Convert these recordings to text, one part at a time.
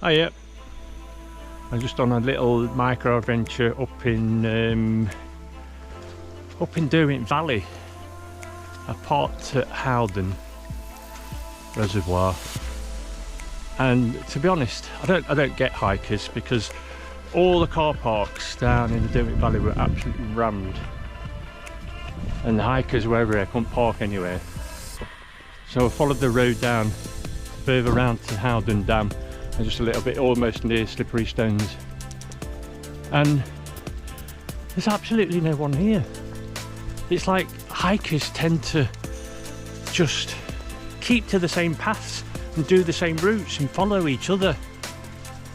Oh yeah, I'm just on a little micro adventure up in Derwent Valley. I parked at Howden Reservoir, and to be honest, I don't get hikers because all the car parks down in the Derwent Valley were absolutely rammed, and the hikers were everywhere, couldn't park anywhere. So I followed the road down further round to Howden Dam and just a little bit almost near Slippery Stones, and there's absolutely no one here. It's like hikers tend to just keep to the same paths and do the same routes and follow each other,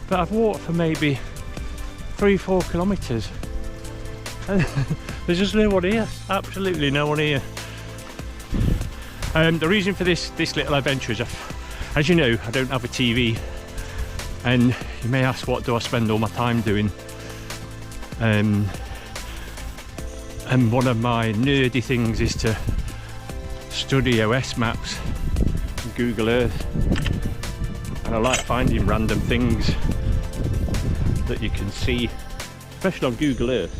but I've walked for maybe 3-4 kilometres and there's just no one here, absolutely no one here. The reason for this little adventure is, as you know, I don't have a TV, and you may ask, what do I spend all my time doing? And one of my nerdy things is to study OS maps and Google Earth, and I like finding random things that you can see, especially on Google Earth,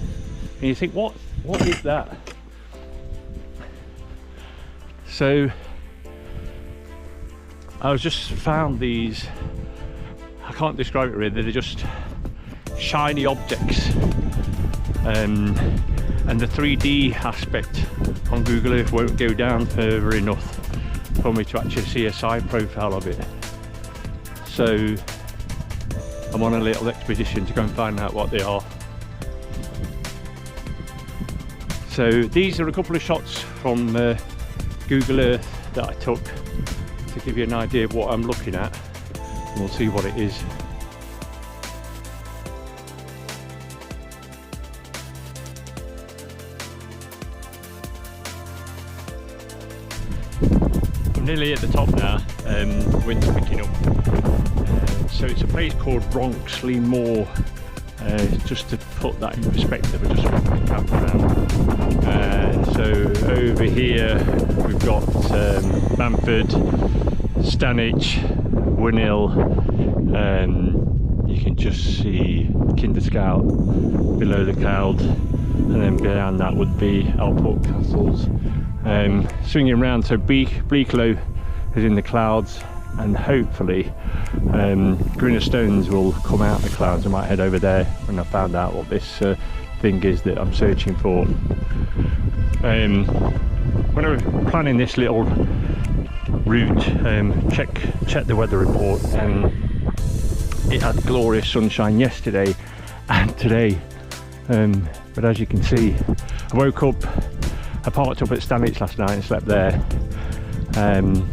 and you think, what is that? So I was just found these, I can't describe it really, they're just shiny objects, and the 3D aspect on Google Earth won't go down further enough for me to actually see a side profile of it. So I'm on a little expedition to go and find out what they are. So these are a couple of shots from Google Earth that I took to give you an idea of what I'm looking at, and we'll see what it is. I'm nearly at the top now, wind's picking up. So it's a place called Ronksley Moor. Just to put that in perspective, I just went the camera around. So over here we've got Bamford, Stanwich, Winnhill, you can just see Kinderscout below the cloud, and then behind that would be Alport Castles. Swinging around, so Bleaklow is in the clouds, and hopefully Greener Stones will come out of the clouds. I might head over there when I found out what this thing is that I'm searching for. When I was planning this little route, check the weather report, and it had glorious sunshine yesterday and today, but as you can see, I woke up, I parked up at Stanwich last night and slept there, and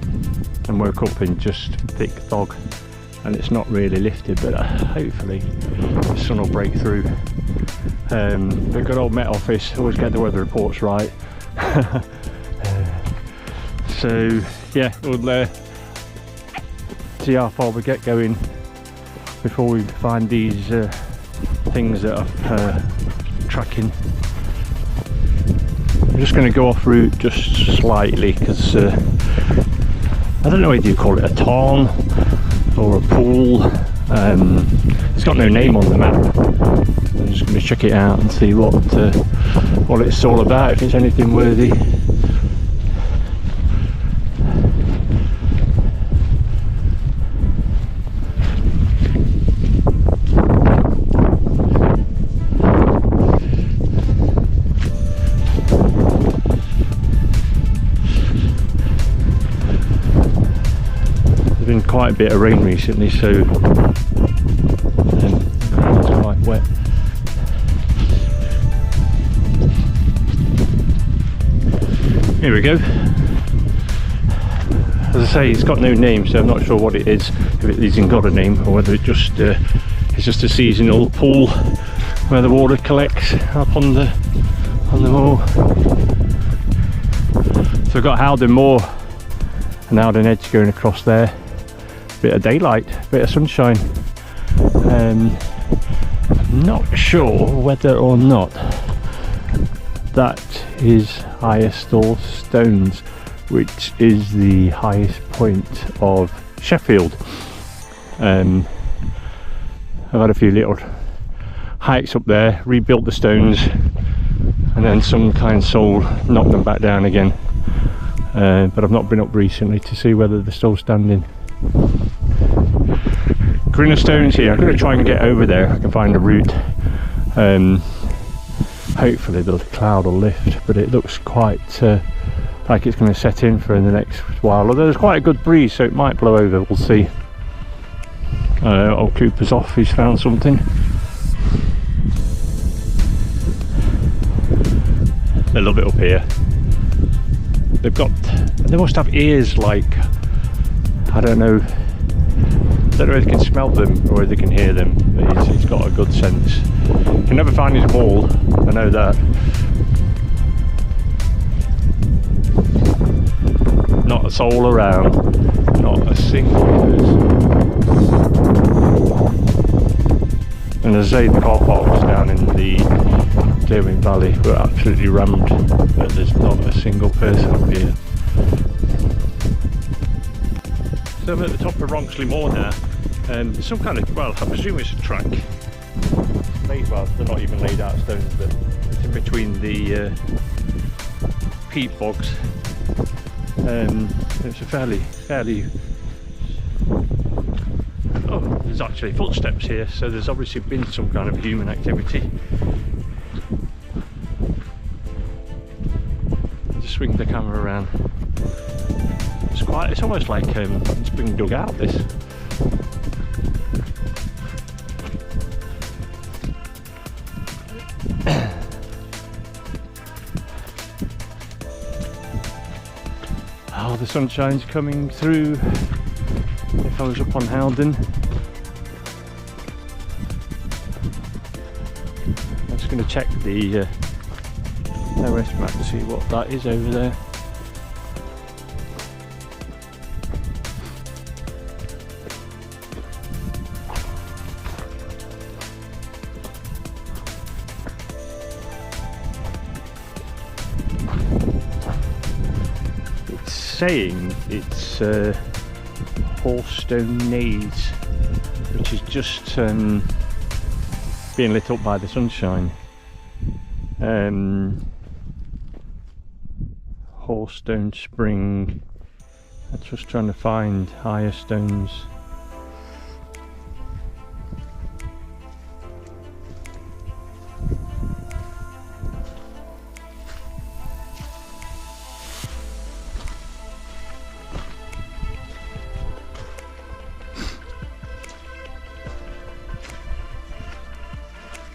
woke up in just thick fog, and it's not really lifted, but hopefully the sun will break through. The good old Met Office always get the weather reports right. So yeah, we'll see how far we get going before we find these things that are tracking. I'm just going to go off route just slightly because I don't know whether you call it a tarn or a pool. It's got no name on the map. I'm just going to check it out and see what it's all about, if it's anything worthy. Been quite a bit of rain recently, so it's quite wet. Here we go. As I say, it's got no name, so I'm not sure what it is, if it isn't got a name, or whether it's just a seasonal pool where the water collects up on the moor. So we've got Howden Moor and Howden Edge going across there. Bit of daylight, bit of sunshine. I'm not sure whether or not that is Highestall Stones, which is the highest point of Sheffield. I've had a few little hikes up there, rebuilt the stones, and then some kind soul knocked them back down again. But I've not been up recently to see whether they're still standing. Grinner stones here. I'm going to try and get over there if I can find a route. Hopefully the cloud will lift, but it looks quite like it's going to set in for the next while. Although there's quite a good breeze, so it might blow over. We'll see. Old Cooper's off. He's found something. A little bit up here. They must have ears like, I don't know if they can smell them or if they can hear them, but he's got a good sense. Can never find his ball, I know that. Not a soul around, not a single person. And as I say, the car parks down in the Clearing Valley were absolutely rammed, but there's not a single person up here. So I'm at the top of Ronksley Moor now. There's some kind of, well, I presume it's a track. Well, they're not even laid out stones, but it's in between the peat bogs. It's a fairly. Oh, there's actually footsteps here, so there's obviously been some kind of human activity. I'll just swing the camera around. It's almost like it's being dug out, this. Oh, the sunshine's coming through. If I was up on Howden. I'm just going to check the OS map to see what that is over there. It's saying it's Horstone Nades, which is just being lit up by the sunshine. Horstone Spring. I'm just trying to find higher stones.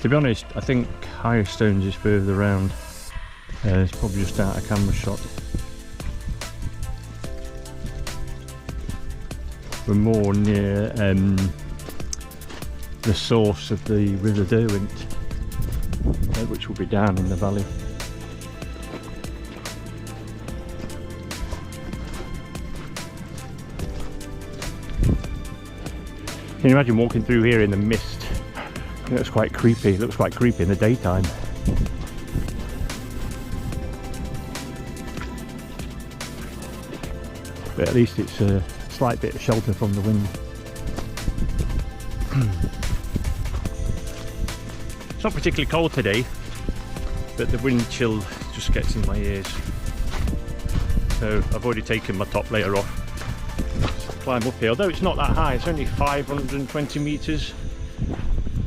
To be honest, I think higher stones is further around. It's probably just out of camera shot. We're more near the source of the River Derwent, which will be down in the valley. Can you imagine walking through here in the mist? It looks quite creepy. It looks quite creepy in the daytime. But at least it's a slight bit of shelter from the wind. It's not particularly cold today, but the wind chill just gets in my ears. So I've already taken my top layer off. Just climb up here, although it's not that high. It's only 520 metres.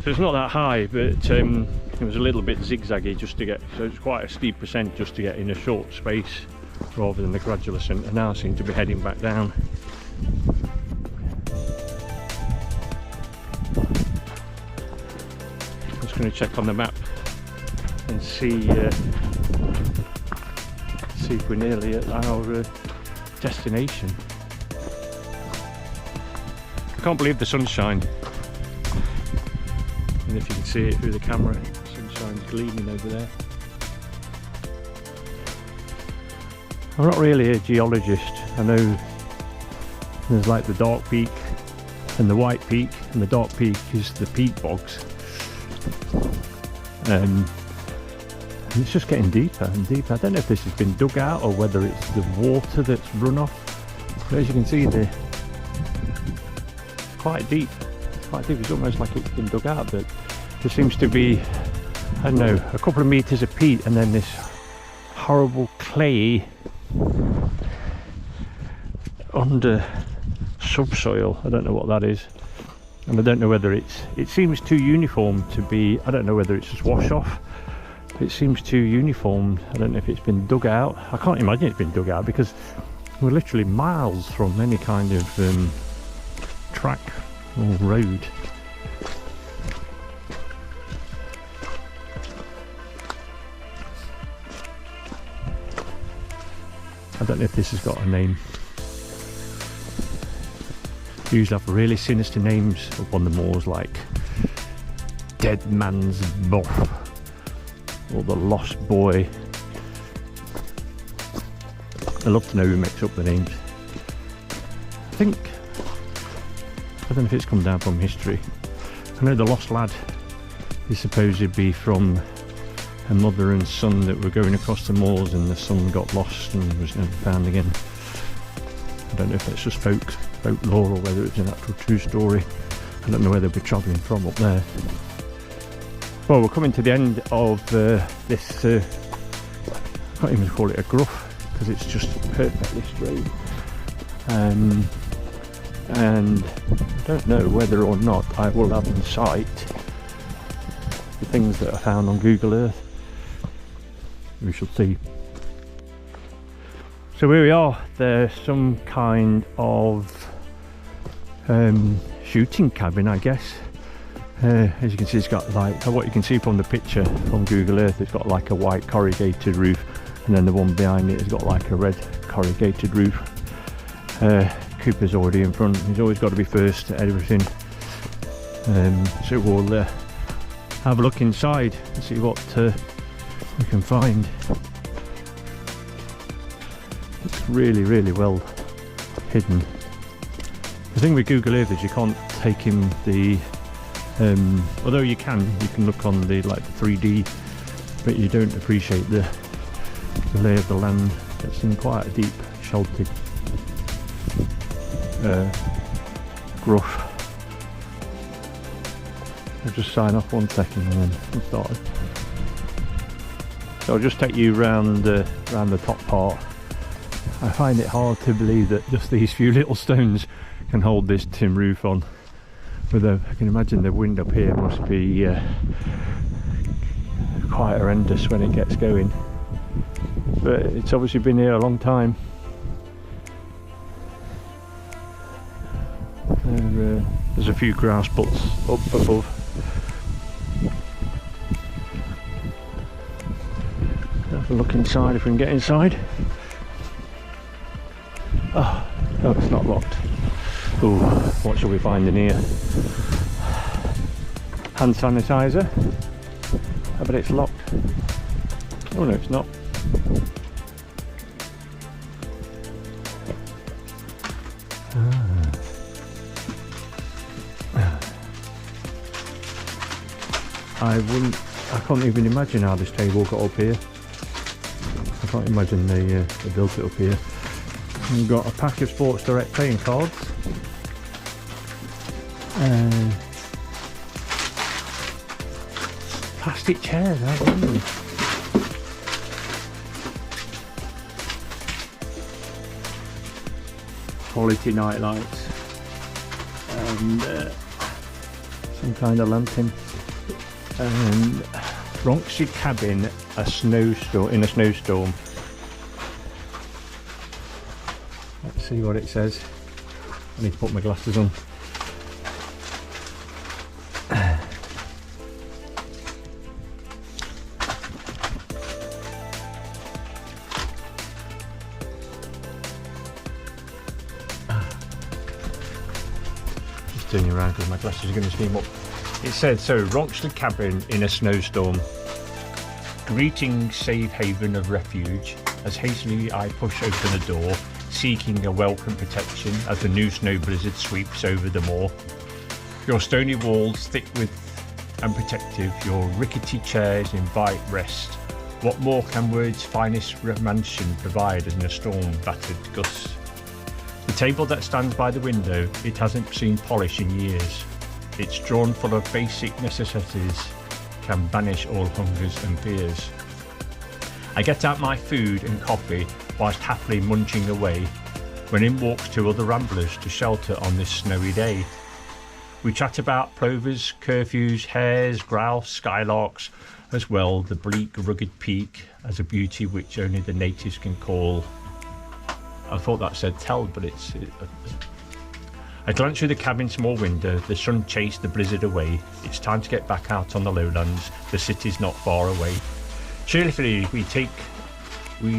So it's not that high, but it was a little bit zigzaggy just to get, so it's quite a steep percent just to get in a short space rather than the gradual ascent, and now I seem to be heading back down. I'm just going to check on the map and see if we're nearly at our destination. I can't believe the sunshine. And if you can see it through the camera, the sunshine's gleaming over there. I'm not really a geologist. I know there's like the dark peak and the white peak, and the dark peak is the peat bogs. And it's just getting deeper and deeper. I don't know if this has been dug out or whether it's the water that's run off. But as you can see, they're quite deep. quite deep. It's almost like it's been dug out, but there seems to be, I don't know, a couple of meters of peat and then this horrible clay under subsoil. I don't know what that is, and I don't know whether it seems too uniform to be, I don't know whether it's just wash off. It seems too uniform. I don't know if it's been dug out. I can't imagine it's been dug out because we're literally miles from any kind of track or road. I don't know if this has got a name. They usually have really sinister names up on the moors, like Dead Man's Buff or the Lost Boy. I'd love to know who makes up the names. I don't know if it's come down from history. I know the Lost Lad is supposed to be from a mother and son that were going across the moors, and the son got lost and was never found again. I don't know if that's just folk lore or whether it's an actual true story. I don't know where they'll be travelling from up there. Well, we're coming to the end of this, I can't even call it a gruff because it's just perfectly straight. And I don't know whether or not I will have in sight the things that I found on Google Earth. We shall see. So here we are. There's some kind of shooting cabin, I guess. As you can see, it's got like, what you can see from the picture from Google Earth, it's got like a white corrugated roof, and then the one behind it has got like a red corrugated roof. Cooper's already in front. He's always got to be first at everything. So we'll have a look inside and see what we can find. It's really, really well hidden. The thing with Google Earth is you can't take in the although you can look on the 3D, but you don't appreciate the lay of the land. It's in quite a deep sheltered gruff. I'll just sign off 1 second and then we'll start. So I'll just take you round the top part. I find it hard to believe that just these few little stones can hold this tin roof on. I can imagine the wind up here must be quite horrendous when it gets going. But it's obviously been here a long time. There's a few grass butts up above. Have a look inside if we can get inside. Oh, no, it's not locked. Ooh, what shall we find in here? Hand sanitizer. I bet it's locked. Oh no, it's not. I can't even imagine how this table got up here. I can't imagine they built it up here. We've got a pack of Sports Direct playing cards. Plastic chairs, haven't we? Quality night lights. And some kind of lantern. And Ronksley cabin, in a snowstorm. Let's see what it says. I need to put my glasses on. Just turning around because my glasses are going to steam up. It said, so Ronksley cabin in a snowstorm. Greetings, safe haven of refuge. As hastily I push open the door, seeking a welcome protection as the new snow blizzard sweeps over the moor. Your stony walls thick with and protective, your rickety chairs invite rest. What more can words' finest mansion provide in a storm-battered gust? The table that stands by the window, it hasn't seen polish in years. It's drawn full of basic necessities, can banish all hungers and fears. I get out my food and coffee whilst happily munching away, when in walks two other ramblers to shelter on this snowy day. We chat about plovers, curfews, hares, grouse, skylarks, as well the bleak rugged peak as a beauty which only the natives can call. I thought that said tell, but it's... I glance through the cabin's small window, the sun chased the blizzard away. It's time to get back out on the lowlands, the city's not far away. Cheerfully we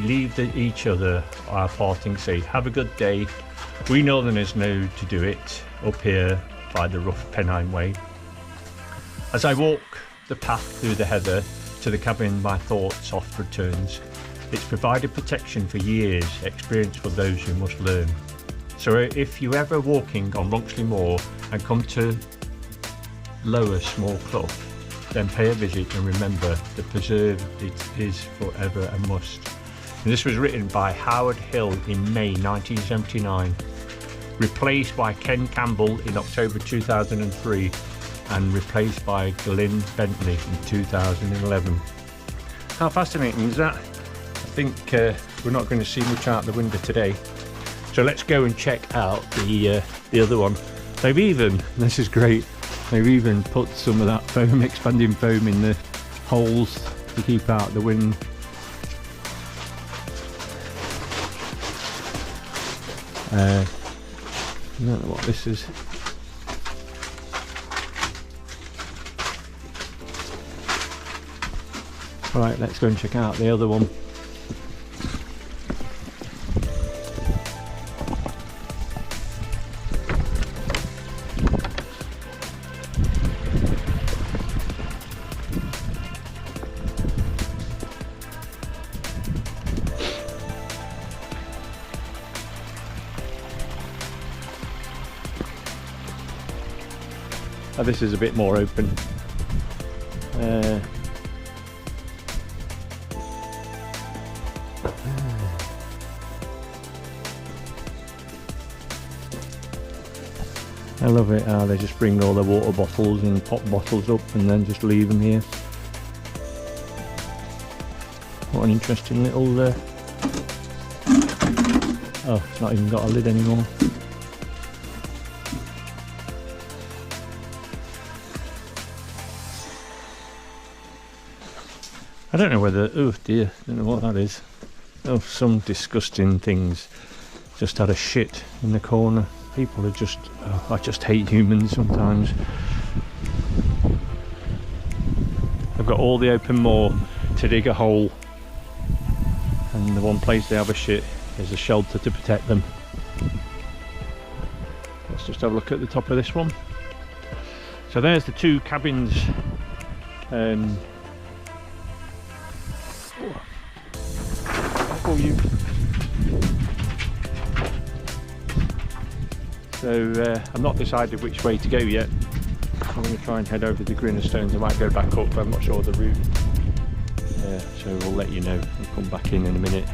leave each other our parting say, have a good day. We northerners know to do it, up here by the rough Pennine way. As I walk the path through the heather to the cabin, my thoughts oft returns. It's provided protection for years, experience for those who must learn. So if you ever walking on Ronksley Moor and come to Lower Small Clough, then pay a visit and remember the preserve it is forever a must. And this was written by Howard Hill in May 1979, replaced by Ken Campbell in October 2003, and replaced by Glyn Bentley in 2011. How fascinating is that? I think we're not going to see much out the window today. So let's go and check out the other one. They've even, this is great, they've even put some of that foam, expanding foam in the holes to keep out the wind. I don't know what this is. Right, let's go and check out the other one. Oh, this is a bit more open. I love it how they just bring all the water bottles and pop bottles up and then just leave them here. What an interesting little... Oh, it's not even got a lid anymore. I don't know whether... Oh dear, I don't know what that is. Oh, some disgusting things just had a shit in the corner. People are just... Oh, I just hate humans sometimes. They've got all the open moor to dig a hole, and the one place they have a shit is a shelter to protect them. Let's just have a look at the top of this one. So there's the two cabins. You. So I'm not decided which way to go yet. I'm going to try and head over the Grinner Stones. I might go back up, but I'm not sure of the route. So we'll let you know. We'll come back in a minute.